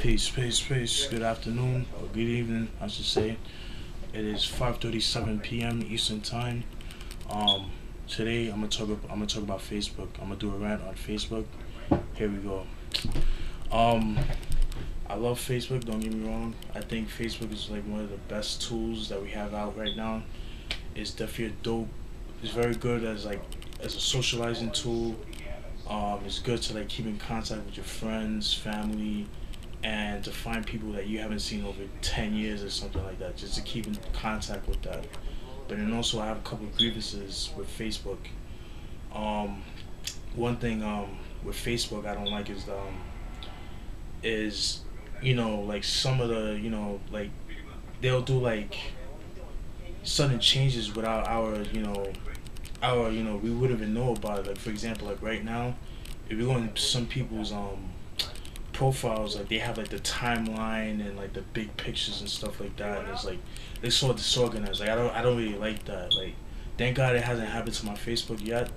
Peace, peace, peace. Good afternoon, or good evening, I should say. It is 5:37 p.m. Eastern Time. Um, Today I'm gonna talk about Facebook. I'm gonna do a rant on Facebook. Here we go. Um, I love Facebook. Don't get me wrong. I think Facebook is like one of the best tools that we have out right now. It's definitely a dope. It's very good as a socializing tool. It's good to like keep in contact with your friends, family, and to find people that you haven't seen over 10 years or something like that, just to keep in contact with that. But then also, I have a couple of grievances with Facebook. Um, One thing with Facebook I don't like is like some of the like they'll do like sudden changes without our we wouldn't even know about it. Like for example, like right now, if you go on some people's profiles, like they have like the timeline and like the big pictures and stuff like that, and it's like they so disorganized. Like I don't really like that. Like thank God it hasn't happened to my Facebook yet.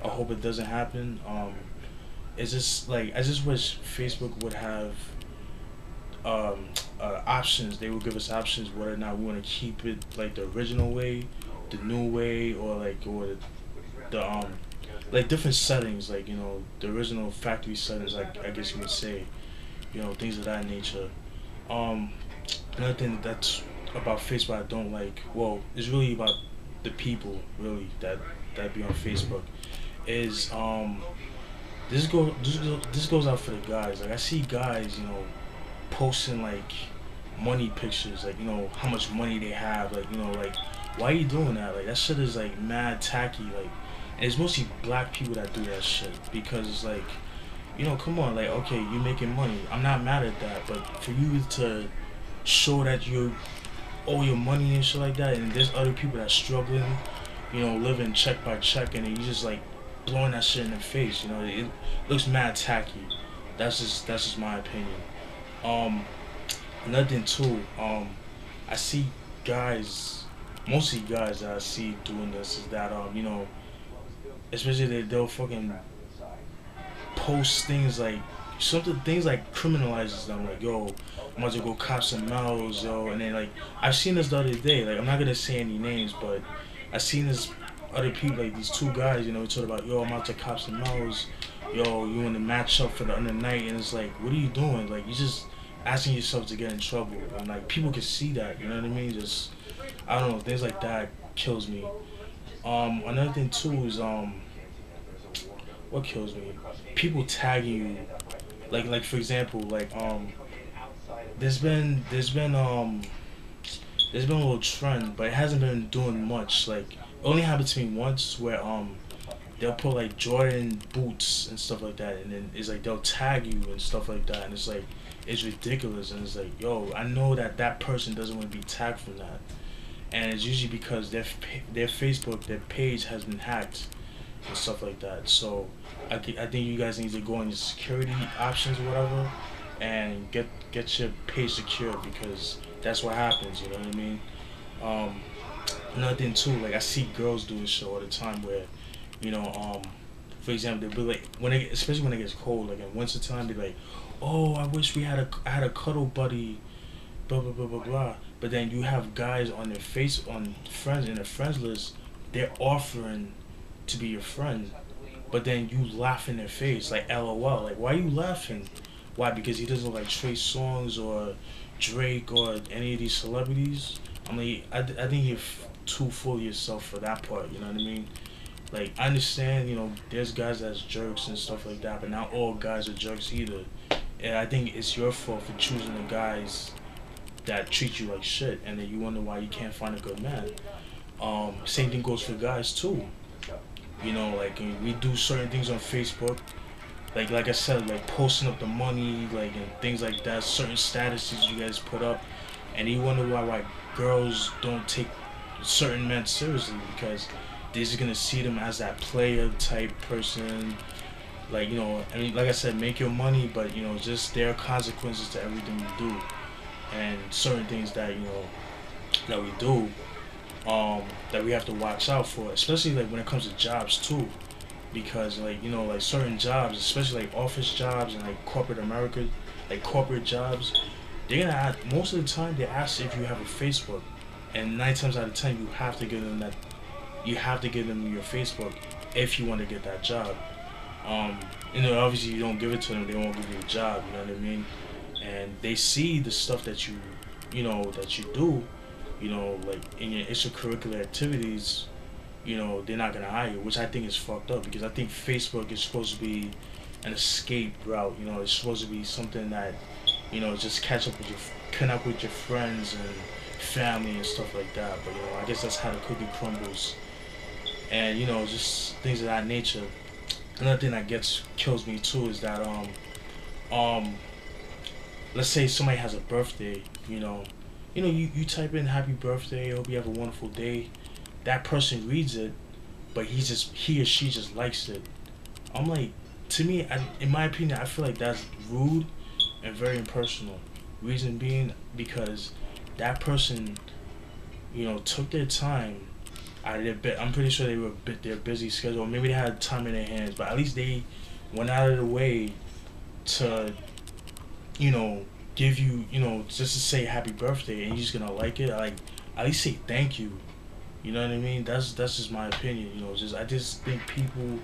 I hope it doesn't happen. It's just like I just wish Facebook would have options. They would give us options whether or not we want to keep it like the original way, the new way, or the like different settings, like the original factory settings. Like I guess you would say, things of that nature. Um, Another thing that's about Facebook I don't like. Well, it's really about the people really that be on Facebook. Is this goes out for the guys. Like I see guys, posting like money pictures, like how much money they have, like like why are you doing that? Like that shit is like mad tacky, like and it's mostly black people that do that shit because it's like come on, like okay, you making money. I'm not mad at that, but for you to show that you owe your money and shit like that, and there's other people that's struggling, living check by check, and then you just like blowing that shit in the face. It looks mad tacky. That's just my opinion. Um, Another thing too. I see guys, mostly guys that I see doing this is that especially they'll fucking post things like something things like criminalizes them, like yo, I'm about to go cop some Mel's, yo, and then like I've seen this the other day, like I'm not gonna say any names, but I seen this other people, like these two guys, talking about yo, I'm about to cop some Mel's, yo, you want to match up for the other night, and it's like, what are you doing? Like you just asking yourself to get in trouble, and like people can see that, you know what I mean? Just I don't know, things like that kills me. Another thing too is what kills me? People tagging you, like for example, like there's been a little trend, but it hasn't been doing much. Like it only happened to me once where they'll put like Jordan boots and stuff like that, and then it's like they'll tag you and stuff like that, and it's like it's ridiculous, and it's like yo, I know that that person doesn't want to be tagged from that, and it's usually because their Facebook, their page has been hacked and stuff like that. So I think you guys need to go on your security options or whatever and get your page secured because that's what happens. You know what I mean? Um, Another thing too, like I see girls do this shit all the time where, you know, um, for example, they'll be like especially when it gets cold, like in winter time, they're like, oh, I had a cuddle buddy, blah blah blah blah blah. But then you have guys on their face on friends in their friends list, they're offering to be your friend, but then you laugh in their face like LOL. Like why are you laughing? Why? Because he doesn't like Trey Songz or Drake or any of these celebrities. I mean, I think you're too full of yourself for that part. You know what I mean? Like I understand, there's guys that's jerks and stuff like that, but not all guys are jerks either. And I think it's your fault for choosing the guys that treat you like shit, and then you wonder why you can't find a good man. Same thing goes for guys too. Like we do certain things on Facebook, like I said, like posting up the money, like and things like that, certain statuses you guys put up, and you wonder why girls don't take certain men seriously because they're just gonna see them as that player type person. Like I mean, like I said, make your money, but just there are consequences to everything you do, and certain things that that we do that we have to watch out for, especially like when it comes to jobs too, because like like certain jobs, especially like office jobs and like corporate America, like corporate jobs, they're gonna ask, most of the time they ask if you have a Facebook, and 9 times out of 10 you have to give them that. You have to give them your Facebook if you want to get that job. Um, obviously you don't give it to them, they won't give you a job. You know what I mean? And they see the stuff that that you do, like in your extracurricular activities. They're not gonna hire you, which I think is fucked up because I think Facebook is supposed to be an escape route. It's supposed to be something that, just connect with your friends and family and stuff like that. But I guess that's how the cookie crumbles, and just things of that nature. Another thing that kills me too is that um let's say somebody has a birthday. You type in happy birthday, hope you have a wonderful day. That person reads it, but he or she just likes it. I'm like, to me, in my opinion, I feel like that's rude and very impersonal. Reason being because that person, took their time out of their bit. I'm pretty sure they were their busy schedule. Maybe they had time in their hands, but at least they went out of the way to, give you, just to say happy birthday, and you're just gonna like it. Like, at least say thank you. You know what I mean? That's just my opinion. I just think people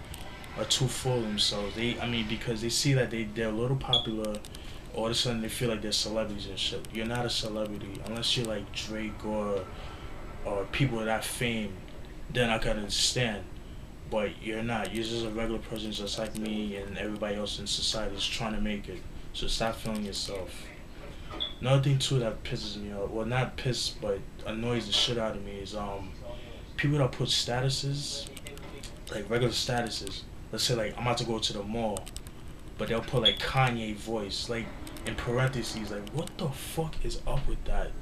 are too full of themselves. Because they see that they're a little popular, all of a sudden they feel like they're celebrities and shit. You're not a celebrity unless you're like Drake or people of that fame. Then I can understand. But you're not. You're just a regular person, just like me and everybody else in society is trying to make it. So stop feeling yourself. Another thing too that pisses me off, well, not piss, but annoys the shit out of me is people that put statuses, like regular statuses. Let's say like I'm about to go to the mall, but they'll put like Kanye voice, like in parentheses, like what the fuck is up with that?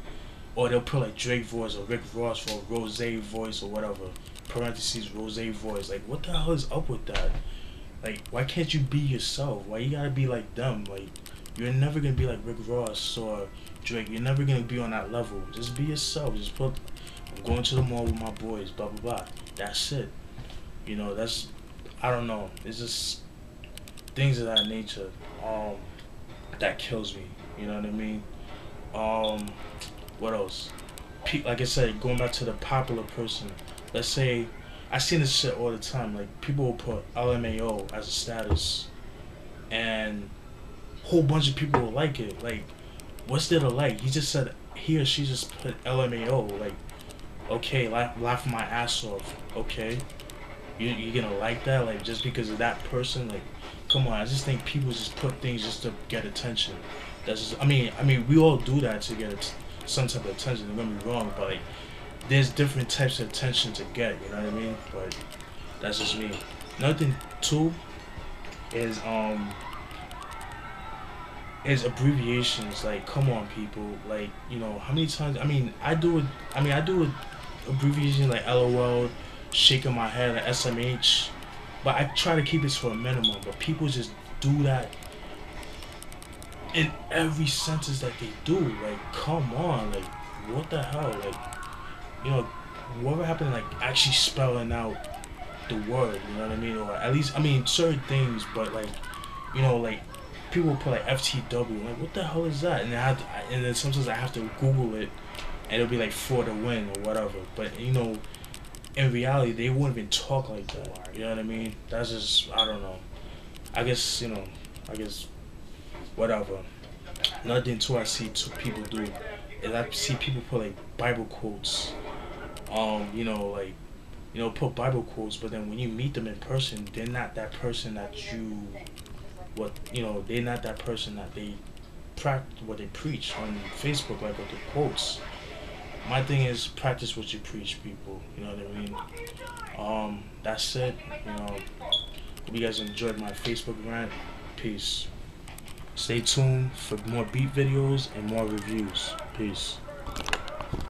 Or they'll put like Drake voice or Rick Ross or Rose voice or whatever, parentheses Rose voice. Like what the hell is up with that? Like why can't you be yourself? Why you gotta be like them? Like you're never gonna be like Rick Ross or Drake. You're never gonna be on that level. Just be yourself. Just put, I'm going to the mall with my boys, blah blah blah. That's it. That's, I don't know. It's just things of that nature. That kills me. You know what I mean? What else? Like I said, going back to the popular person. Let's say, I see this shit all the time. Like people will put LMAO as a status, and a whole bunch of people will like it. Like, what's there to like? He just said he or she just put LMAO. Like, okay, laugh my ass off. Okay, you gonna like that? Like just because of that person? Like, come on. I just think people just put things just to get attention. That's just, I mean, we all do that to get some type of attention. Don't get me wrong, but like, there's different types of attention to get. You know what I mean? But that's just me. Another thing too is abbreviations. Like, come on, people. Like, how many times? I do it. I do it. Abbreviation like LOL, shaking my head, like SMH. But I try to keep it to a minimum. But people just do that in every sentence that they do. Like, come on. Like, what the hell? Like, whatever happened to like actually spelling out the word? You know what I mean? Or at least, certain things. But like, like people put like FTW. Like, what the hell is that? And and then sometimes I have to Google it, and it'll be like for the win or whatever. But in reality, they wouldn't even talk like that. You know what I mean? That's just, I don't know. I guess whatever. Another thing too I see people do is I see people put like Bible quotes. Put Bible quotes, but then when you meet them in person, they're not that person that they're not that person that they practice what they preach on Facebook, like with the quotes. My thing is practice what you preach, people. You know what I mean? That's it. Hope you guys enjoyed my Facebook rant. Peace. Stay tuned for more beat videos and more reviews. Peace.